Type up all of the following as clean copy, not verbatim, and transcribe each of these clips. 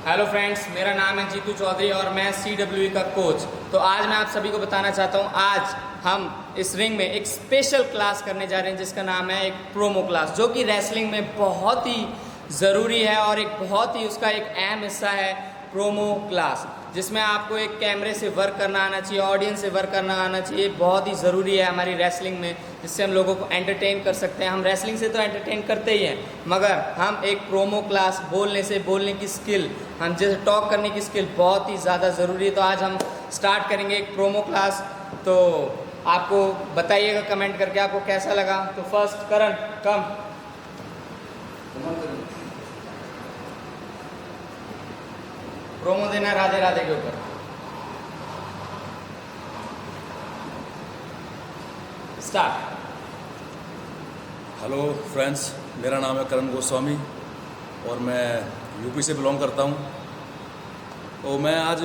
Hello friends, मेरा नाम है जीतू चौधरी और मैं CWE का कोच। तो आज मैं आप सभी को बताना चाहता हूँ, आज हम इस रिंग में एक स्पेशल क्लास करने जा रहे हैं जिसका नाम है एक प्रोमो क्लास, जो कि रेसलिंग में बहुत ही ज़रूरी है और एक बहुत ही उसका एक अहम हिस्सा है प्रोमो क्लास, जिसमें आपको एक कैमरे से वर्क करना आना चाहिए, ऑडियंस से वर्क करना आना चाहिए। बहुत ही ज़रूरी है हमारी रेसलिंग में, जिससे हम लोगों को एंटरटेन कर सकते हैं। हम रेसलिंग से तो एंटरटेन करते ही हैं, मगर हम एक प्रोमो क्लास, बोलने की स्किल, हम जैसे टॉक करने की स्किल बहुत ही ज़्यादा ज़रूरी है। तो आज हम स्टार्ट करेंगे एक प्रोमो क्लास। तो आपको बताइएगा कमेंट करके आपको कैसा लगा। तो फर्स्ट करण कम प्रोमो देना राधे राधे के ऊपर। स्टार्ट। हेलो फ्रेंड्स, मेरा नाम है करण गोस्वामी और मैं यूपी से बिलोंग करता हूँ। तो मैं आज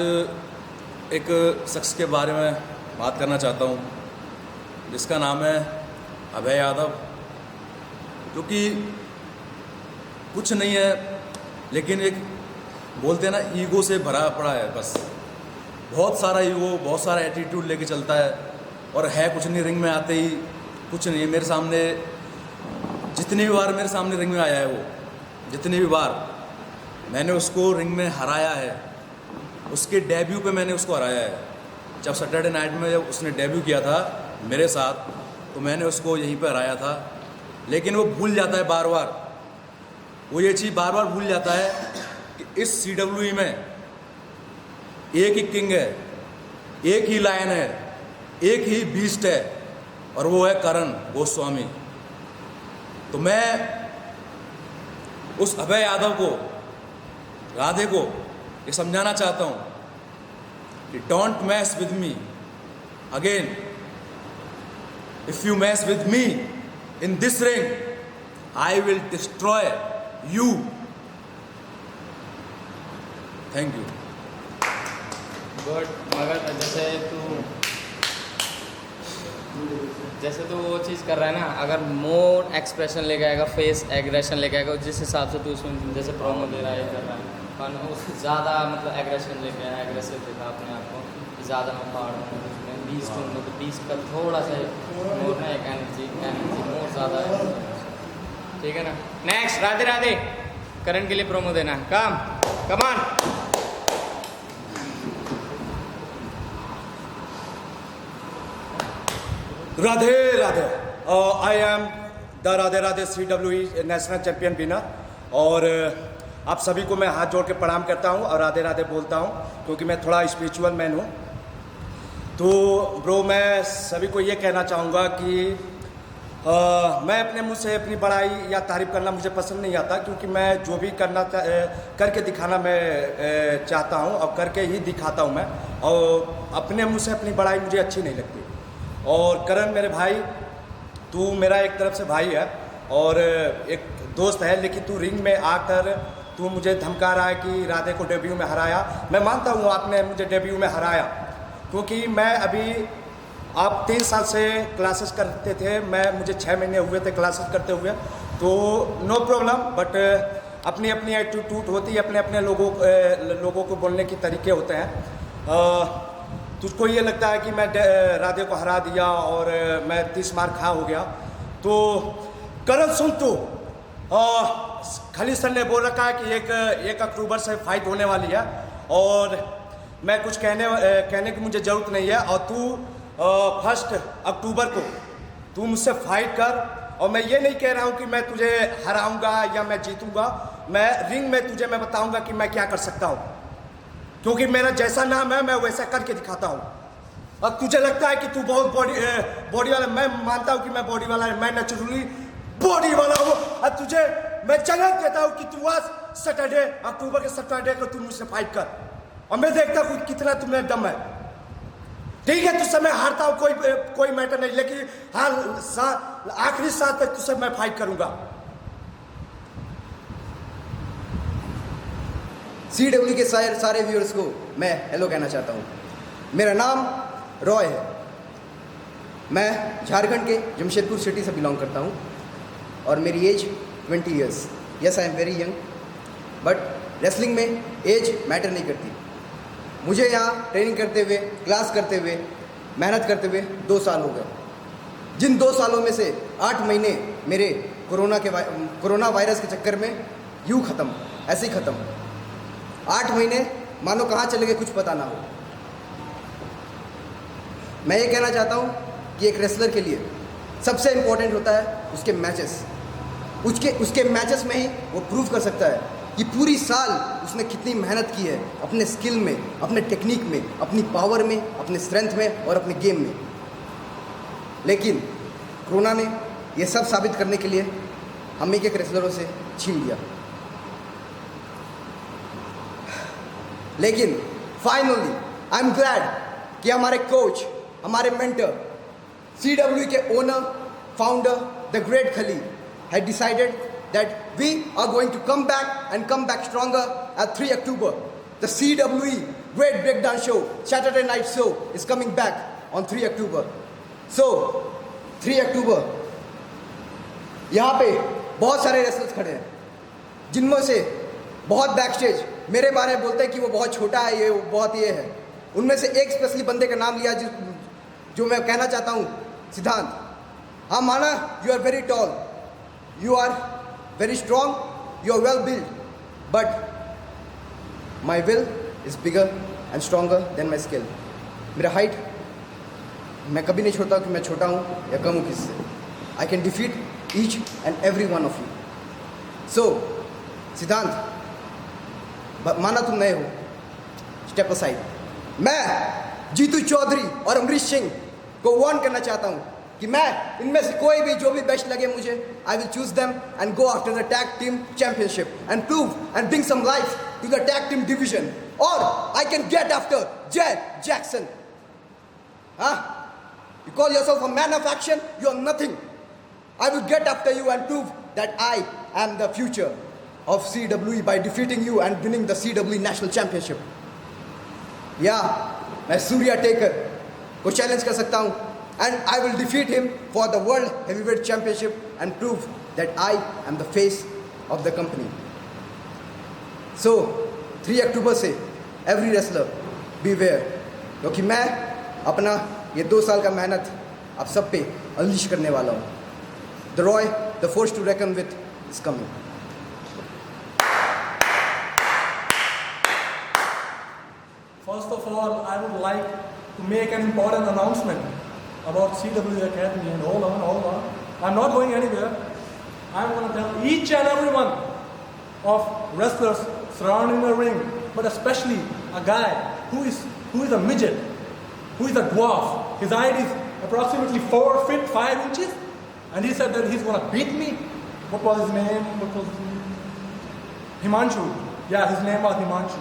एक शख्स के बारे में बात करना चाहता हूँ जिसका नाम है अभय यादव, जो कि कुछ नहीं है लेकिन एक बोलते हैं ना, ईगो से भरा पड़ा है। बस बहुत सारा ईगो, बहुत सारा एटीट्यूड लेके चलता है और है कुछ नहीं। रिंग में आते ही कुछ नहीं। मेरे सामने जितनी भी बार मेरे सामने रिंग में आया है, वो जितनी भी बार मैंने उसको रिंग में हराया है, उसके डेब्यू पे मैंने उसको हराया है। जब सैटरडे नाइट में जब उसने डेब्यू किया था मेरे साथ, तो मैंने उसको यहीं पे हराया था। लेकिन वो भूल जाता है बार बार, वो ये चीज़ बार बार भूल जाता है कि इस CWE में एक ही किंग है, एक ही लायन है, एक ही बीस्ट है, और वो है करण गोस्वामी। तो मैं उस अभय यादव को, राधे को ये समझाना चाहता हूँ कि don't mess with me again. If you mess with me in this ring, I will destroy you. Thank you. Good. मगर जैसे तू वो चीज़ कर रहा है ना, अगर मोर एक्सप्रेशन लेके आएगा, फेस एग्रेशन लेके आएगा, जिस हिसाब से तू उसमें जैसे प्रोमो दे रहा है, कर रहा है, और ज़्यादा मतलब एग्रेशन लेके आया, एग्रेसिव दिखा अपने आप को, ज़्यादा मैं फाड़ हूँ उसमें 20 का थोड़ा सा मोर ना, एक एनर्जी मोर ज़्यादा है, ठीक है ना। नेक्स्ट, राधे राधे करण के लिए प्रोमो देना। Come on. Radhe Radhe. I am the Radhe Radhe CWE national champion winner, और आप सभी को मैं हाथ जोड़ के प्रणाम करता हूं और राधे राधे बोलता हूं, क्योंकि मैं थोड़ा स्पिरिचुअल मैन हूं। तो ब्रो, मैं सभी को ये कहना चाहूँगा कि मैं अपने मुंह से अपनी बड़ाई या तारीफ करना मुझे पसंद नहीं आता, क्योंकि मैं जो भी करके दिखाना मैं चाहता हूं और करके ही दिखाता हूं मैं, और अपने मुंह से अपनी बड़ाई मुझे अच्छी नहीं लगती। और करण मेरे भाई, तू मेरा एक तरफ से भाई है और एक दोस्त है, लेकिन तू रिंग में आकर तू मुझे धमका रहा है कि राधे को डेब्यू में हराया। मैं मानता हूँ आपने मुझे डेब्यू में हराया, क्योंकि मैं अभी, आप 3 साल से क्लासेस करते थे, मुझे 6 महीने हुए थे क्लासेस करते हुए, तो नो प्रॉब्लम। बट अपनी अपनी एटीट्यूड होती है, अपने अपने लोगों को बोलने के तरीके होते हैं। तुझको ये लगता है कि मैं राधे को हरा दिया और मैं 30 मार खा हो गया। तो करण सुन, तू खली सर ने बोल रखा है कि 1 अक्टूबर से फाइट होने वाली है, और मैं कुछ कहने की मुझे ज़रूरत नहीं है। और तू 1 अक्टूबर को तू मुझसे फाइट कर, और मैं ये नहीं कह रहा हूँ कि मैं तुझे हराऊंगा या मैं जीतूंगा। मैं रिंग में तुझे मैं बताऊंगा कि मैं क्या कर सकता हूँ, क्योंकि मेरा जैसा नाम है मैं वैसा करके दिखाता हूँ। अब तुझे लगता है कि तू बहुत बॉडी वाला, मैं मानता हूँ कि मैं बॉडी वाला है, मैं नेचुरली बॉडी वाला हूँ। अब तुझे मैं चैलेंज देता हूँ कि तू आज अक्टूबर के सैटरडे को तू मुझसे फाइट कर, और मैं देखता हूँ कितना तुम्हें दम है। ठीक है, तुझसे मैं हारता हूँ, कोई मैटर नहीं, लेकिन हाँ, आखिरी सांस तक तुझसे मैं फाइट करूंगा। CWE के सारे व्यूअर्स को मैं हेलो कहना चाहता हूँ। मेरा नाम रॉय है, मैं झारखंड के जमशेदपुर सिटी से बिलोंग करता हूँ और मेरी age 20 years. Yes, I am very young, but wrestling में एज मैटर नहीं करती। मुझे यहाँ ट्रेनिंग करते हुए, क्लास करते हुए, मेहनत करते हुए 2 साल हो गए, जिन 2 सालों में से 8 महीने मेरे कोरोना वायरस के चक्कर में यूँ ख़त्म, ऐसे ही ख़त्म। 8 महीने मानो कहाँ चले गए कुछ पता ना हो। मैं ये कहना चाहता हूँ कि एक रेसलर के लिए सबसे इम्पोर्टेंट होता है उसके मैचेस। उसके मैचेस में ही वो प्रूव कर सकता है कि पूरी साल उसने कितनी मेहनत की है अपने स्किल में, अपने टेक्निक में, अपनी पावर में, अपने स्ट्रेंथ में और अपने गेम में। लेकिन कोरोना ने ये सब साबित करने के लिए हम एक रेसलरों से छीन लिया। लेकिन फाइनली आई एम ग्लैड कि हमारे कोच, हमारे मेंटर, CW के ओनर, फाउंडर द ग्रेट खली had decided that we are going to come back stronger at 3 October. The CWE Great Breakdown Show, Saturday Night Show is coming back on 3 October. So 3 October यहाँ पे बहुत सारे wrestlers खड़े हैं, जिनमें से बहुत बैकस्टेज मेरे बारे में बोलते हैं कि वो बहुत छोटा है, ये बहुत ये है। उनमें से एक स्पेशली बंदे का नाम लिया जो मैं कहना चाहता हूँ, सिद्धांत। हाँ माना, you are very tall, you are very strong, you are well built, but my will is bigger and stronger than my skill. मेरा हाइट मैं कभी नहीं छोड़ता कि मैं छोटा हूँ या कम हूँ किससे। I can defeat each and every one of you. So सिद्धांत, माना तुम नए हो, स्टेप असाइड। मैं जीतू चौधरी और अमरीश सिंह को वार्न करना चाहता हूँ कि मैं इनमें से कोई भी जो भी बेस्ट लगे मुझे, I will choose them and go after the tag team championship and prove and bring some life to the tag team division, और I can get after Jay Jackson. हाँ, you call yourself a man of action, you are nothing. I will get after you and prove that I am the future of CWE by defeating you and winning the CWE national championship. या मैं Surya taker को challenge कर सकता हूँ and I will defeat him for the World Heavyweight Championship and prove that I am the face of the company. So 3 October से every wrestler beware, क्योंकि मैं अपना ये 2 साल का मेहनत आप सब पे अनलीश करने वाला हूँ। The Roy, the force to reckon with is coming. First of all, I would like to make an important announcement about CWE Academy. And hold on. I'm not going anywhere. I'm going to tell each and every one of wrestlers surrounding the ring, but especially a guy who is a midget, who is a dwarf. His height is approximately 4 feet 5 inches, and he said that he's going to beat me. What was his name? Himanshu. Yeah, his name was Himanshu.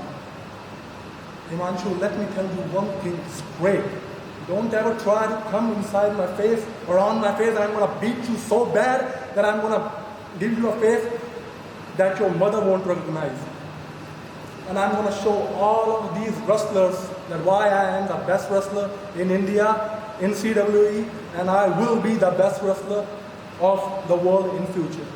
Himanshu, let me tell you one thing straight. Don't ever try to come inside my face or on my face, and I'm going to beat you so bad that I'm going to give you a face that your mother won't recognize. And I'm going to show all of these wrestlers that why I am the best wrestler in India, in CWE, and I will be the best wrestler of the world in future.